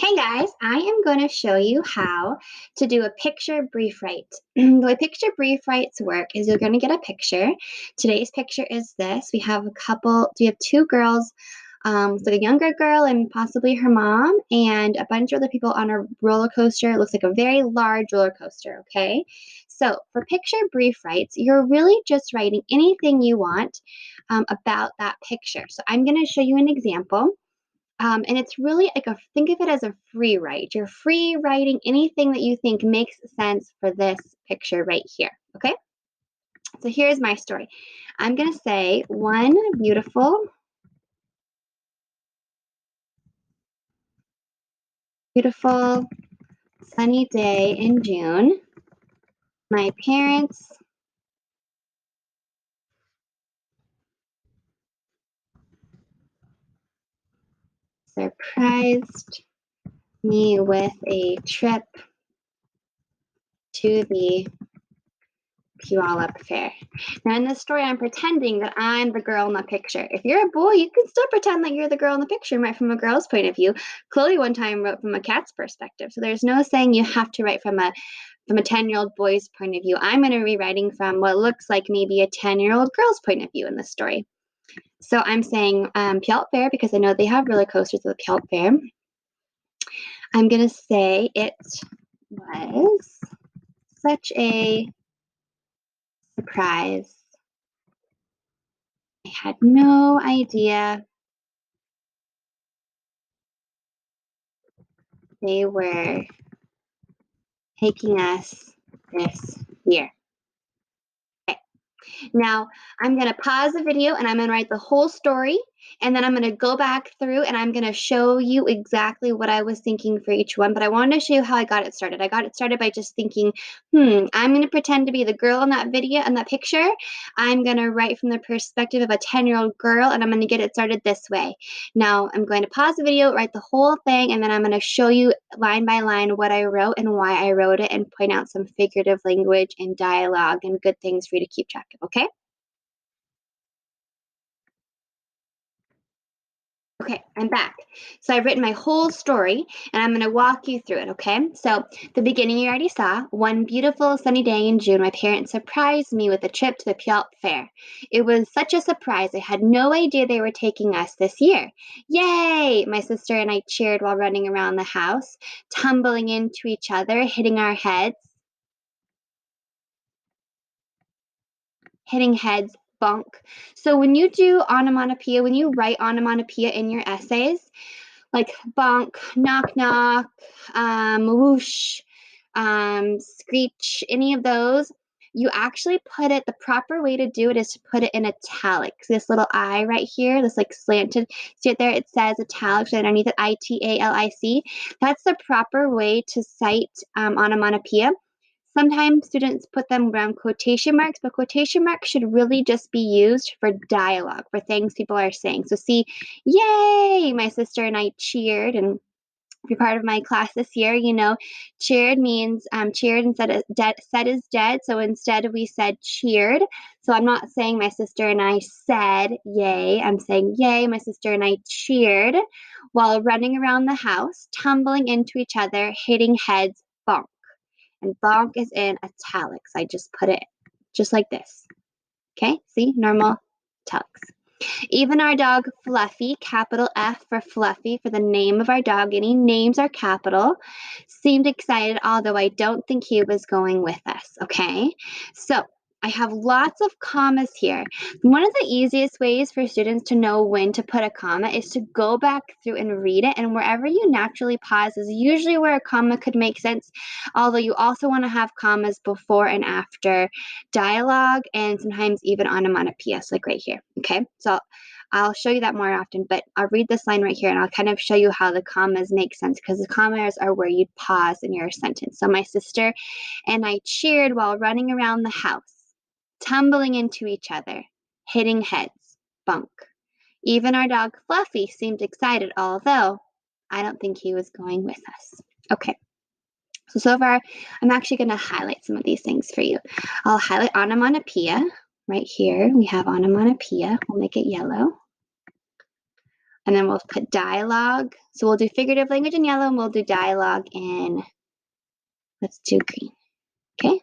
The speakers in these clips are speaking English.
Hey guys, I am going to show you how to do a picture brief write. The way picture brief writes work is you're going to get a picture. Today's picture is this. We have two girls, it's like a younger girl and possibly her mom, and a bunch of other people on a roller coaster. It looks like a very large roller coaster, okay? So for picture brief writes, you're really just writing anything you want about that picture. So I'm going to show you an example. And it's really like think of it as a free write. You're free writing anything that you think makes sense for this picture right here. Okay? So here's my story. I'm going to say one beautiful sunny day in June. My parents surprised me with a trip to the Puyallup Fair. Now, in this story, I'm pretending that I'm the girl in the picture. If you're a boy, you can still pretend that you're the girl in the picture, right, from a girl's point of view. Chloe one time wrote from a cat's perspective, so there's no saying you have to write from a 10-year-old boy's point of view. I'm going to be writing from what looks like maybe a 10-year-old girl's point of view in this story. So I'm saying Puyallup Fair because I know they have roller coasters at the Puyallup Fair. I'm going to say it was such a surprise. I had no idea they were taking us this year. Okay. Now, I'm going to pause the video and I'm going to write the whole story, and then I'm going to go back through and I'm going to show you exactly what I was thinking for each one. But I wanted to show you how I got it started. I got it started by just thinking, I'm going to pretend to be the girl in that video, in that picture. I'm going to write from the perspective of a 10-year-old girl, and I'm going to get it started this way. Now, I'm going to pause the video, write the whole thing, and then I'm going to show you line by line what I wrote and why I wrote it, and point out some figurative language and dialogue and good things for you to keep track of, okay? Okay, I'm back. So I've written my whole story and I'm going to walk you through it, okay? So the beginning you already saw. One beautiful sunny day in June, my parents surprised me with a trip to the Puyallup Fair. It was such a surprise. I had no idea they were taking us this year. Yay! My sister and I cheered while running around the house, tumbling into each other, hitting heads, bonk. So when you do onomatopoeia, when you write onomatopoeia in your essays, like bonk, knock knock, whoosh, screech, any of those, you actually put it, the proper way to do it is to put it in italics. This little I right here, this like slanted, see it there? It says italics underneath it, ITALIC. That's the proper way to cite onomatopoeia. Sometimes students put them around quotation marks, but quotation marks should really just be used for dialogue, for things people are saying. So see, yay, my sister and I cheered, and if you're part of my class this year, you know, cheered means cheered instead of said is dead. So instead we said cheered. So I'm not saying my sister and I said yay. I'm saying yay, my sister and I cheered while running around the house, tumbling into each other, hitting heads, bonk. And bonk is in italics. I just put it just like this. Okay, see, normal italics. Even our dog Fluffy, capital F for Fluffy, for the name of our dog, any names are capital, seemed excited, although I don't think he was going with us, okay? So I have lots of commas here. One of the easiest ways for students to know when to put a comma is to go back through and read it, and wherever you naturally pause is usually where a comma could make sense, although you also want to have commas before and after dialogue and sometimes even onomatopoeia, like right here, okay? So I'll show you that more often, but I'll read this line right here and I'll kind of show you how the commas make sense, because the commas are where you pause in your sentence. So my sister and I cheered while running around the house, tumbling into each other, hitting heads, bunk. Even our dog Fluffy seemed excited, although I don't think he was going with us. Okay. So far, I'm actually going to highlight some of these things for you. I'll highlight onomatopoeia. Right here, we have onomatopoeia. We'll make it yellow. And then we'll put dialogue. So we'll do figurative language in yellow and we'll do dialogue in, let's do green. Okay.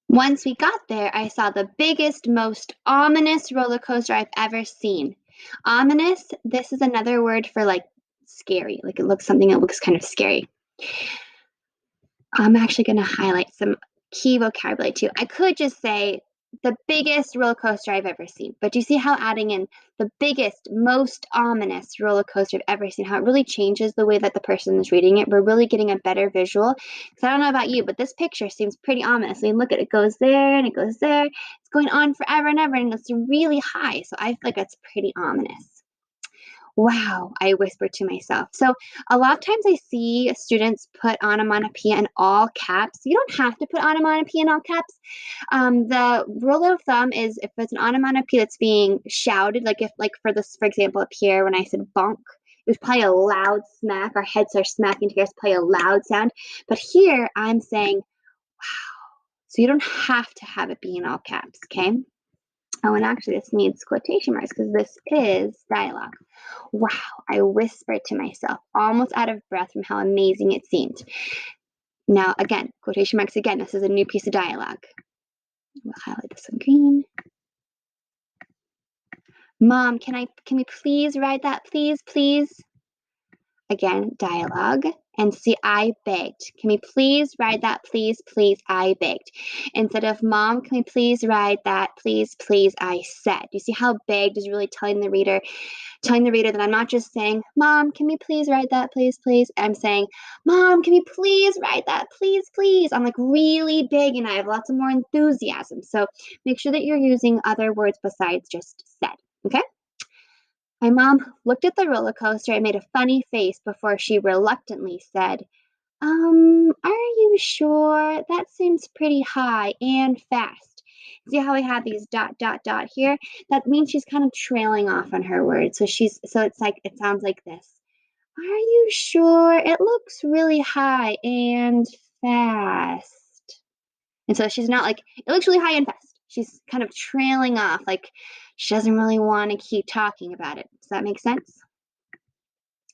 Once we got there, I saw the biggest, most ominous roller coaster I've ever seen. Ominous, this is another word for like scary, like it looks something that looks kind of scary. I'm actually going to highlight some key vocabulary too. I could just say the biggest roller coaster I've ever seen, but do you see how adding in the biggest, most ominous roller coaster I've ever seen, how it really changes the way that the person is reading it? We're really getting a better visual. Because I don't know about you, but this picture seems pretty ominous. I mean, look at it, goes there and it goes there. It's going on forever and ever, and it's really high. So I feel like it's pretty ominous. Wow, I whispered to myself. So a lot of times I see students put onomatopoeia in all caps. You don't have to put onomatopoeia in all caps. The rule of thumb is if it's an onomatopoeia that's being shouted, like if, like for this, for example, up here when I said bonk, it was probably a loud smack. Our heads are smacking together, it's probably a loud sound. But here I'm saying, wow. So you don't have to have it be in all caps, okay? Oh, and actually, this needs quotation marks because this is dialogue. Wow, I whispered to myself, almost out of breath from how amazing it seemed. Now, again, quotation marks again. This is a new piece of dialogue. We'll highlight this in green. Mom, can we please write that, please? Again, dialogue. And see, I begged. Can we please write that, please, I begged. Instead of, Mom, can we please write that, please, I said. You see how begged is really telling the reader that I'm not just saying, Mom, can we please write that, please? I'm saying, Mom, can we please write that, please? I'm like really big and I have lots of more enthusiasm. So make sure that you're using other words besides just said, okay? My mom looked at the roller coaster and made a funny face before she reluctantly said, are you sure? That seems pretty high and fast. See how we have these ... here? That means she's kind of trailing off on her words. So it's like, it sounds like this. Are you sure? It looks really high and fast. And so she's not like, it looks really high and fast. She's kind of trailing off, like she doesn't really want to keep talking about it. Does that make sense?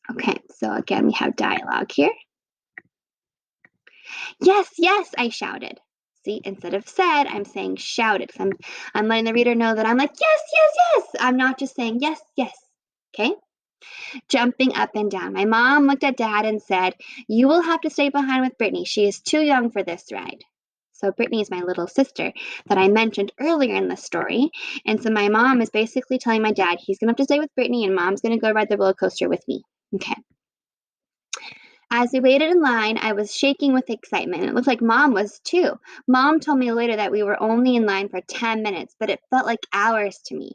Okay, so again, we have dialogue here. Yes, I shouted. See, instead of said, I'm saying shouted. I'm letting the reader know that I'm like, yes. I'm not just saying yes. Okay? Jumping up and down. My mom looked at Dad and said, you will have to stay behind with Brittany. She is too young for this ride. So Brittany is my little sister that I mentioned earlier in the story. And so my mom is basically telling my dad he's going to have to stay with Brittany and Mom's going to go ride the roller coaster with me. Okay. As we waited in line, I was shaking with excitement, and it looked like Mom was too. Mom told me later that we were only in line for 10 minutes, but it felt like hours to me.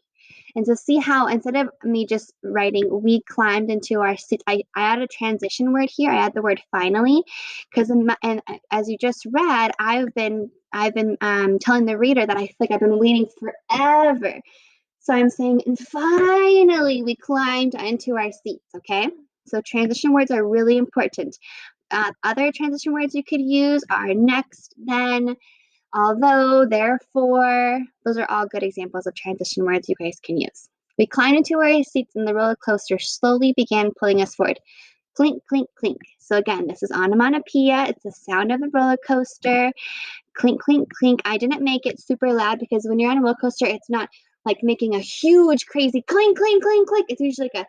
And so see how instead of me just writing, we climbed into our seat, I added a transition word here. I add the word finally, because and as you just read, I've been telling the reader that I feel like I've been waiting forever. So I'm saying, and finally we climbed into our seats, okay? So transition words are really important. Other transition words you could use are next, then, although, therefore. Those are all good examples of transition words you guys can use. We climbed into our seats and the roller coaster slowly began pulling us forward. Clink, clink, clink. So again, this is onomatopoeia. It's the sound of the roller coaster. Clink, clink, clink. I didn't make it super loud because when you're on a roller coaster, it's not like making a huge, crazy clink, clink, clink, clink. It's usually like a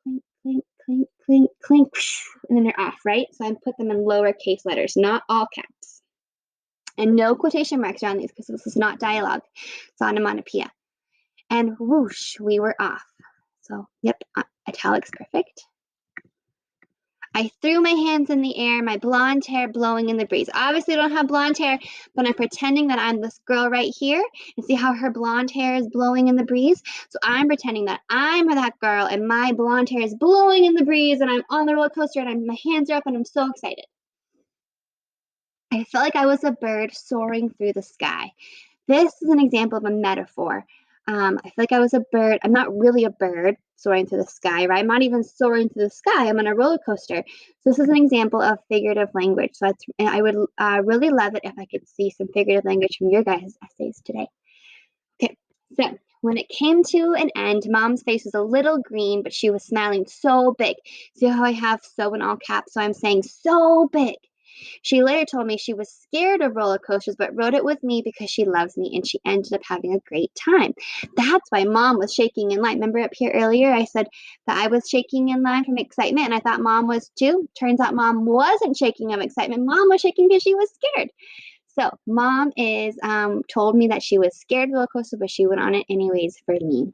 clink, clink, clink, clink, clink, and then they're off, right? So I put them in lowercase letters, not all caps. And no quotation marks around these because this is not dialogue. It's onomatopoeia. And whoosh, we were off. So, yep, italics perfect. I threw my hands in the air, my blonde hair blowing in the breeze. Obviously, I don't have blonde hair, but I'm pretending that I'm this girl right here. And see how her blonde hair is blowing in the breeze? So I'm pretending that I'm that girl and my blonde hair is blowing in the breeze and I'm on the roller coaster and my hands are up and I'm so excited. I felt like I was a bird soaring through the sky. This is an example of a metaphor. I feel like I was a bird. I'm not really a bird soaring through the sky, right? I'm not even soaring through the sky. I'm on a roller coaster. So this is an example of figurative language. So I would really love it if I could see some figurative language from your guys' essays today. Okay, so when it came to an end, Mom's face was a little green, but she was smiling so big. See how I have so in all caps? So I'm saying so big. She later told me she was scared of roller coasters, but rode it with me because she loves me and she ended up having a great time. That's why Mom was shaking in line. Remember up here earlier, I said that I was shaking in line from excitement and I thought Mom was too. Turns out Mom wasn't shaking of excitement. Mom was shaking because she was scared. So Mom is told me that she was scared of roller coaster, but she went on it anyways for me.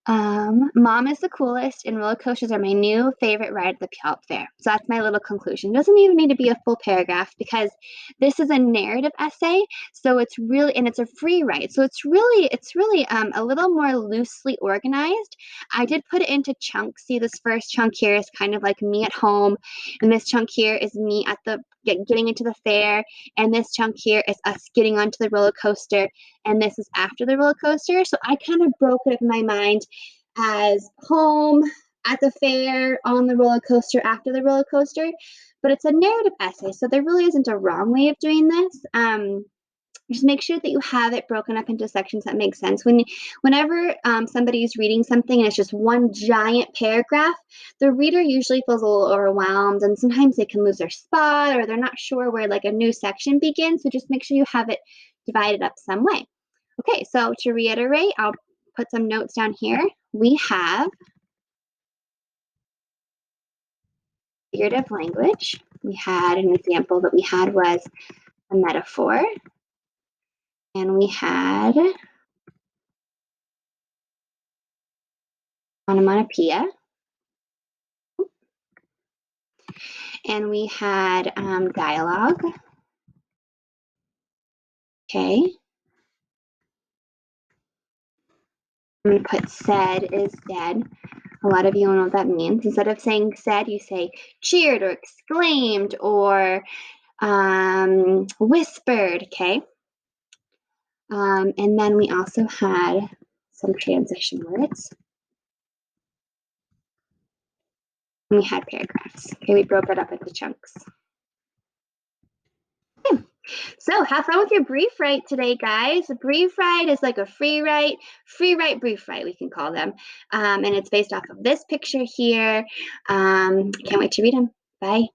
Mom is the coolest, and roller coasters are my new favorite ride at the Puyallup Fair. So that's my little conclusion. It doesn't even need to be a full paragraph because this is a narrative essay. So it's really, and it's a free write. So it's really a little more loosely organized. I did put it into chunks. See, this first chunk here is kind of like me at home, and this chunk here is me at the getting into the fair, and this chunk here is us getting onto the roller coaster, and this is after the roller coaster. So I kind of broke it up in my mind as home, at the fair, on the roller coaster, after the roller coaster. But it's a narrative essay, so there really isn't a wrong way of doing this. Just make sure that you have it broken up into sections that make sense. Whenever somebody is reading something and it's just one giant paragraph, the reader usually feels a little overwhelmed, and sometimes they can lose their spot or they're not sure where like a new section begins. So just make sure you have it divided up some way. Okay, so to reiterate, I'll put some notes down here. We have figurative language. We had an example that we had was a metaphor, and we had onomatopoeia, and we had dialogue. Okay. I'm going to put said is dead. A lot of you don't know what that means. Instead of saying said, you say cheered or exclaimed or whispered. Okay. And then we also had some transition words. And we had paragraphs. Okay, we broke it up into chunks. Okay. So have fun with your brief write today, guys. A brief write is like a free write, brief write, we can call them. And it's based off of this picture here. Can't wait to read them. Bye.